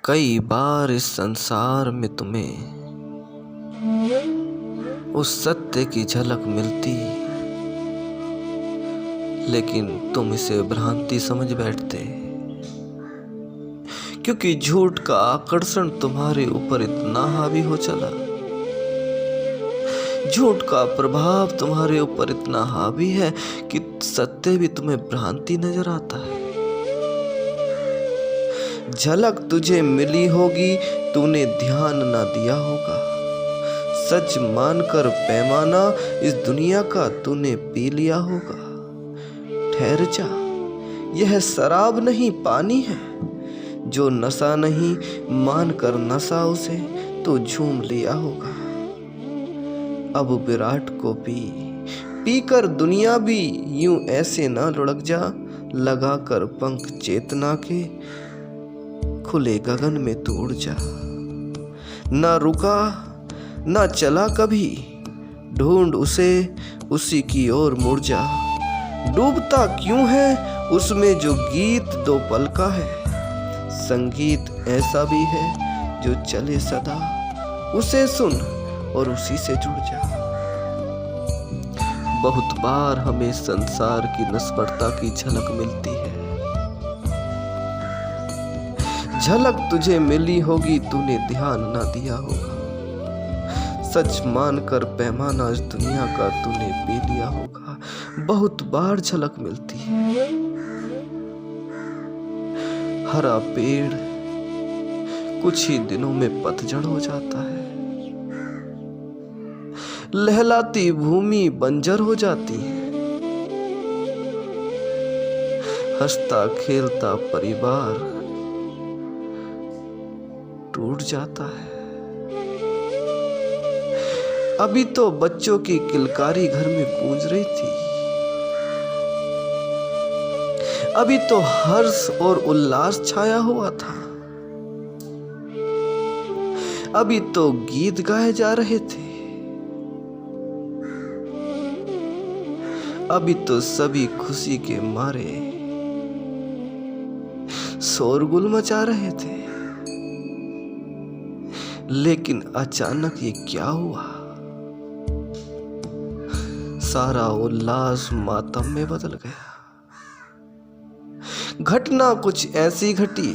कई बार इस संसार में तुम्हें उस सत्य की झलक मिलती, लेकिन तुम इसे भ्रांति समझ बैठते, क्योंकि झूठ का आकर्षण तुम्हारे ऊपर इतना हावी हो चला, झूठ का प्रभाव तुम्हारे ऊपर इतना हावी है कि सत्य भी तुम्हें भ्रांति नजर आता है। झलक तुझे मिली होगी, तूने ध्यान ना दिया होगा। सच मानकर पैमाना इस दुनिया का तूने पी लिया होगा। ठहर जा, यह शराब नहीं पानी है। जो नशा नहीं मानकर नशा उसे तो झूम लिया होगा। अब विराट को पी कर दुनिया भी यूं ऐसे ना लुढ़क जा। लगा कर पंख चेतना के खुले गगन में तू उड़ जा। ना रुका ना चला कभी, ढूंढ उसे उसी की ओर मुड़ जा। डूबता क्यों है उसमें जो गीत दो पल का है। संगीत ऐसा भी है जो चले सदा, उसे सुन और उसी से जुड़ जा। बहुत बार हमें संसार की नस्बरता की झलक मिलती है। झलक तुझे मिली होगी, तूने ध्यान ना दिया होगा। सच मानकर पैमाना इस दुनिया का तूने पी लिया होगा। बहुत बार झलक मिलती है। हरा पेड़ कुछ ही दिनों में पतझड़ हो जाता है। लहलाती भूमि बंजर हो जाती है। हंसता खेलता परिवार टूट जाता है। अभी तो बच्चों की किलकारी घर में गूंज रही थी। अभी तो हर्ष और उल्लास छाया हुआ था। अभी तो गीत गाए जा रहे थे। अभी तो सभी खुशी के मारे शोरगुल मचा रहे थे। लेकिन अचानक ये क्या हुआ? सारा उल्लास मातम में बदल गया। घटना कुछ ऐसी घटी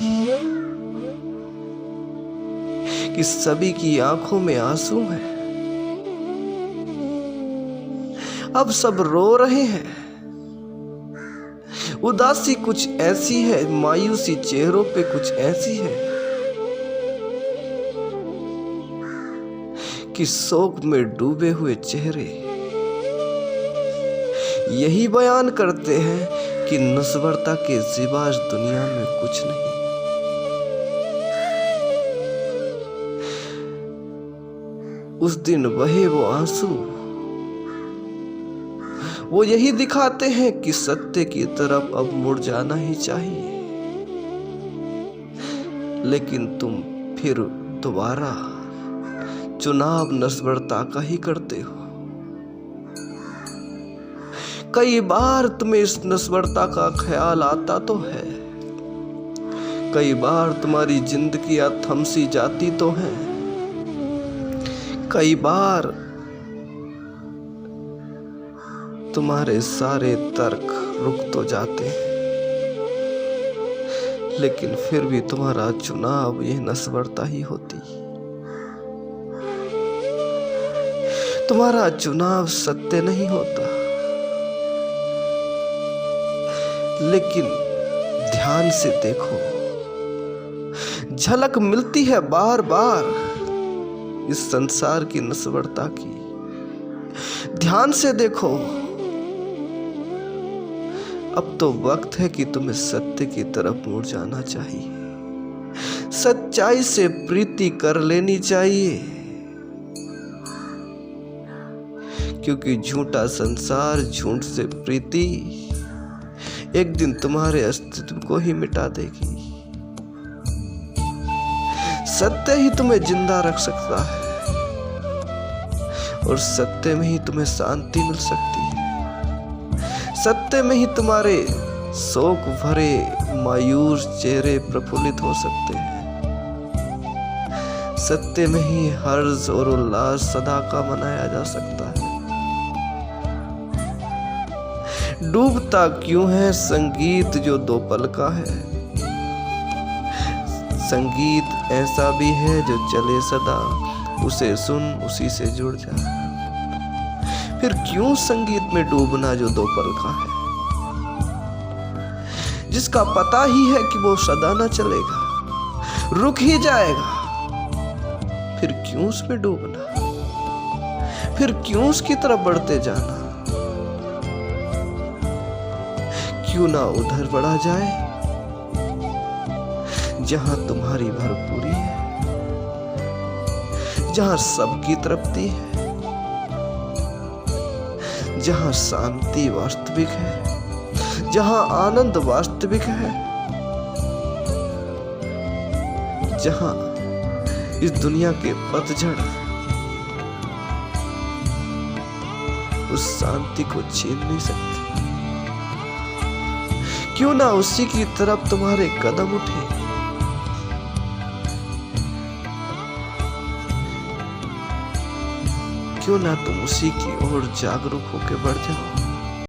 कि सभी की आंखों में आंसू है। अब सब रो रहे हैं। उदासी कुछ ऐसी है, मायूसी चेहरों पे कुछ ऐसी है कि शोक में डूबे हुए चेहरे यही बयान करते हैं कि नस्बरता के सिवा इस दुनिया में कुछ नहीं। उस दिन बहे वो आंसू, वो यही दिखाते हैं कि सत्य की तरफ अब मुड़ जाना ही चाहिए। लेकिन तुम फिर दोबारा चुनाव नस्बरता का ही करते हो। कई बार तुम्हें इस नस्बरता का ख्याल आता तो है। कई बार तुम्हारी जिंदगियां थमसी जाती तो है। कई बार तुम्हारे सारे तर्क रुक तो जाते हैं। लेकिन फिर भी तुम्हारा चुनाव यह नस्बरता ही होती। तुम्हारा चुनाव सत्य नहीं होता। लेकिन ध्यान से देखो, झलक मिलती है बार बार इस संसार की नस्बरता की। ध्यान से देखो, अब तो वक्त है कि तुम्हें सत्य की तरफ मुड़ जाना चाहिए। सच्चाई से प्रीति कर लेनी चाहिए, क्योंकि झूठा संसार, झूठ से प्रीति एक दिन तुम्हारे अस्तित्व को ही मिटा देगी। सत्य ही तुम्हें जिंदा रख सकता है और सत्य में ही तुम्हें शांति मिल सकती है। सत्य में ही तुम्हारे शोक भरे मायूस चेहरे प्रफुल्लित हो सकते हैं। सत्य में ही हर्ष और उल्लास सदा का मनाया जा सकता है। डूबता क्यों है संगीत जो दो पल का है। संगीत ऐसा भी है जो चले सदा, उसे सुन उसी से जुड़ जा। फिर क्यों संगीत में डूबना जो दो पल का है, जिसका पता ही है कि वो सदा न चलेगा, रुक ही जाएगा। फिर क्यों उसमें डूबना, फिर क्यों उसकी तरफ बढ़ते जाना। क्यों ना उधर बढ़ा जाए जहां तुम्हारी भरपूरी है, जहां सबकी तृप्ति है, जहां शांति वास्तविक है, जहां आनंद वास्तविक है, जहां इस दुनिया के पतझड़ उस शांति को छीन नहीं सकते। क्यों ना उसी की तरफ तुम्हारे कदम उठे। क्यों ना तुम उसी की ओर जागरूक होकर बढ़ जाओ।